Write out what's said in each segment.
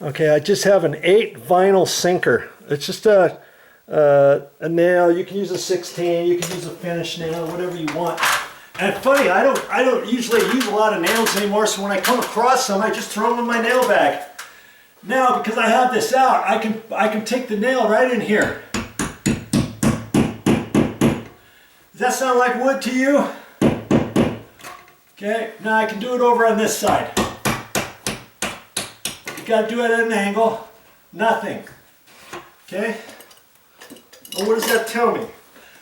Okay, I just have an 8 vinyl sinker. It's just a nail. You can use a 16, you can use a finish nail, whatever you want. And funny, I don't usually use a lot of nails anymore, so when I come across some, I just throw them in my nail bag. Now, because I have this out, I can take the nail right in here. Does that sound like wood to you? Okay, now I can do it over on this side. You gotta do it at an angle. Nothing. Okay? Well, what does that tell me?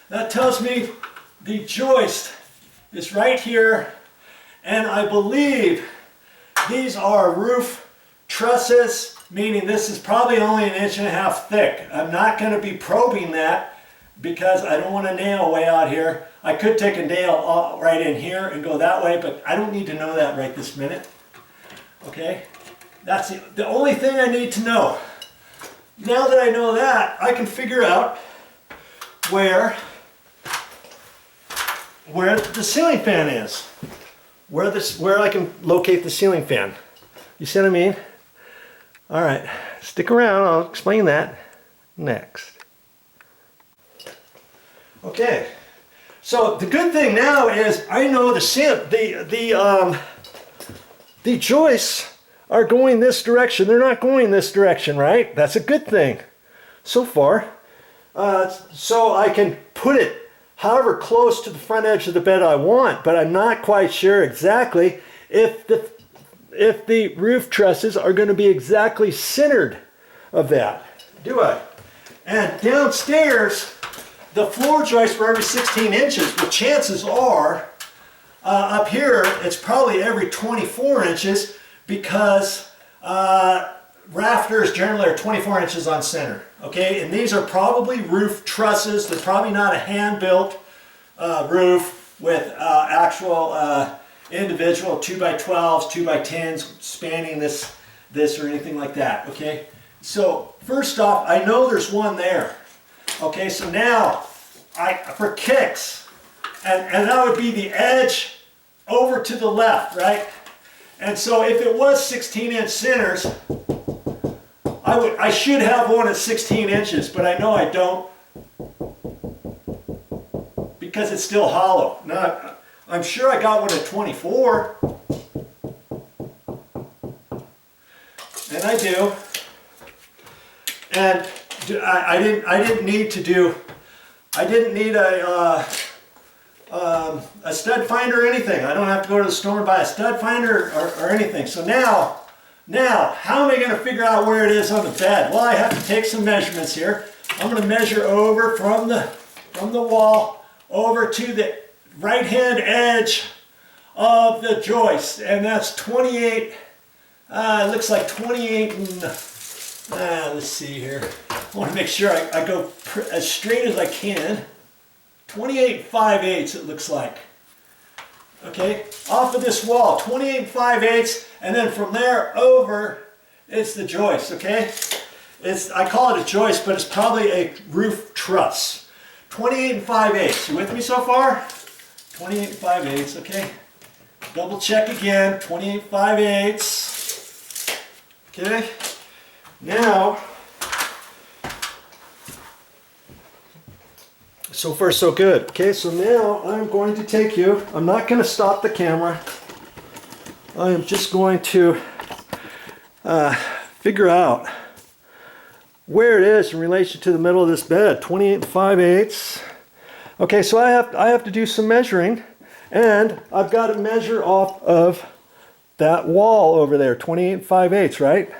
That tells me the joist is right here, and I believe these are roof trusses, meaning this is probably only 1.5 inches thick. I'm not going to be probing that because I don't want a nail way out here. I could take a nail right in here and go that way, but I don't need to know that right this minute. Okay? That's the only thing I need to know. Now that I know that, I can figure out where the ceiling fan is. Where I can locate the ceiling fan. You see what I mean? All right, stick around, I'll explain that next. Okay, so the good thing now is I know the joists are going this direction. They're not going this direction, right? That's a good thing so far. So I can put it however close to the front edge of the bed I want, but I'm not quite sure exactly if the roof trusses are going to be exactly centered of that. Do I? And downstairs, the floor joists were every 16 inches, but chances are up here it's probably every 24 inches because rafters generally are 24 inches on center. Okay, and these are probably roof trusses. They're probably not a hand-built roof with actual individual 2x12s, 2x10s spanning this or anything like that. Okay, so first off, I know there's one there. Okay, so now for kicks, and that would be the edge over to the left, right? And so if it was 16-inch centers, I should have one at 16 inches, but I know I don't because it's still hollow. Now, I'm sure I got one at 24, and I do. And I didn't need a stud finder or anything. I don't have to go to the store and buy a stud finder or anything. So now, how am I going to figure out where it is on the bed? Well, I have to take some measurements here. I'm going to measure over from the wall over to the right-hand edge of the joist, and that's 28. It looks like 28 and let's see here. I want to make sure I go as straight as I can. 28 5/8 it looks like. Okay, off of this wall, 28 5/8, and then from there over, it's the joist. Okay, I call it a joist, but it's probably a roof truss. 28 5/8. You with me so far? 28 5/8. Okay. Double check again. 28 5/8. Okay. Now, so far so good. Okay, so now I'm going to take you. I'm not going to stop the camera. I am just going to figure out where it is in relation to the middle of this bed. 28 5/8. Okay, so I have to do some measuring, and I've got to measure off of that wall over there. 28 5/8, right?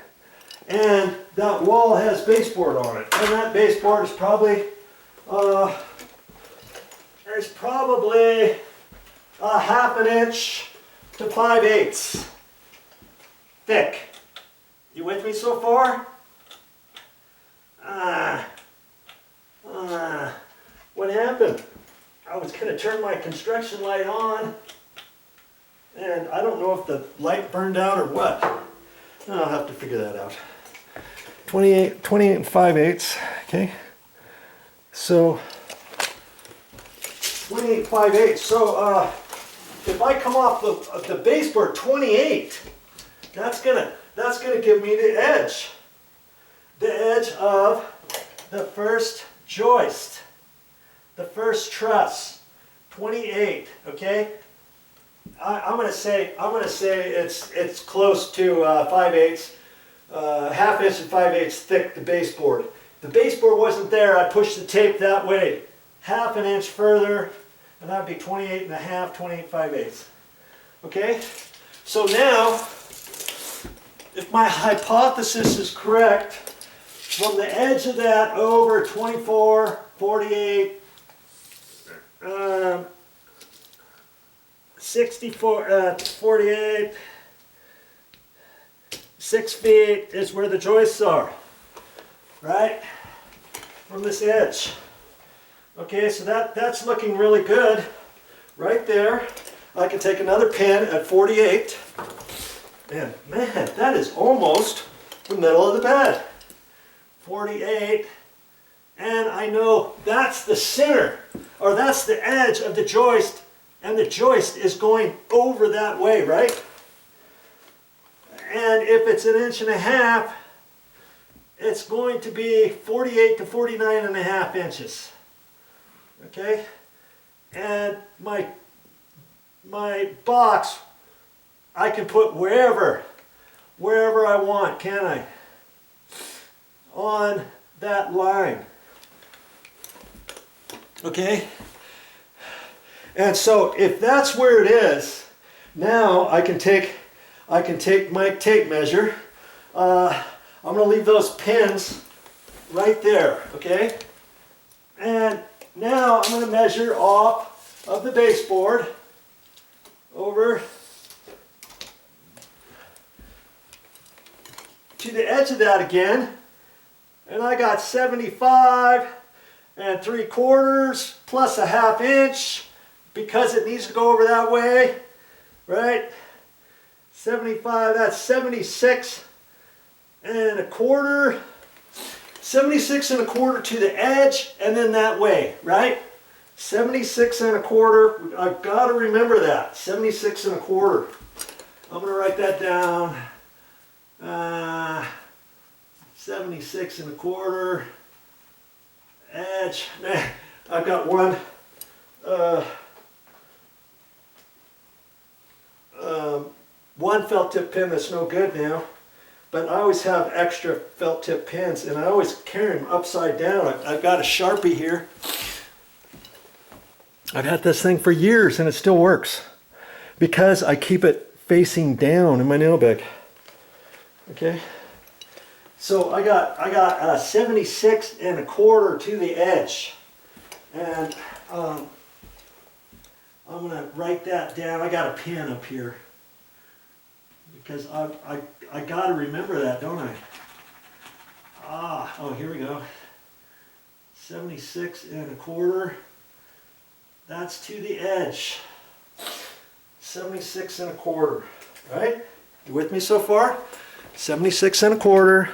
And that wall has baseboard on it, and that baseboard is probably there's probably a 1/2 inch to 5/8 thick. You with me so far? What happened? I was going to turn my construction light on, and I don't know if the light burned out or what. I'll have to figure that out. 28 5/8. Okay. So 28 5/8. So if I come off the baseboard 28, That's gonna give me the edge of the first joist, the first truss, 28. Okay, I'm gonna say it's close to 5/8, ½ inch and 5/8 thick. The baseboard. The baseboard wasn't there. I pushed the tape that way, ½ an inch further, and that'd be 28½, 28 5/8. Okay, so now, if my hypothesis is correct, from the edge of that over 24, 48, 64, 48, 6 feet is where the joists are, right? From this edge. Okay, so that's looking really good right there. I can take another pin at 48, and man, that is almost the middle of the bed. 48, and I know that's the center, or that's the edge of the joist, and the joist is going over that way, right? And if it's 1.5 inches, it's going to be 48 to 49.5 inches. Okay, and my box I can put wherever I want, can I? On that line. Okay, and so if that's where it is, now I can take my tape measure. I'm going to leave those pins right there. Okay, and now I'm going to measure off of the baseboard over to the edge of that again, and I got 75 3/4 plus ½ inch because it needs to go over that way, right? 75, that's 76 1/4. 76 1/4 to the edge, and then that way, right? 76 1/4. I've got to remember that. 76 1/4. I'm going to write that down. 76 1/4. Edge. Man, I've got one felt tip pin that's no good now. But I always have extra felt tip pins, and I always carry them upside down. I've got a Sharpie here. I've had this thing for years, and it still works because I keep it facing down in my nail bag. Okay, so I got 76 1/4 to the edge, and I'm gonna write that down. I got a pen up here because I got to remember that, don't I? Oh, here we go. 76 1/4. That's to the edge. 76 1/4. Right? You with me so far? 76 1/4.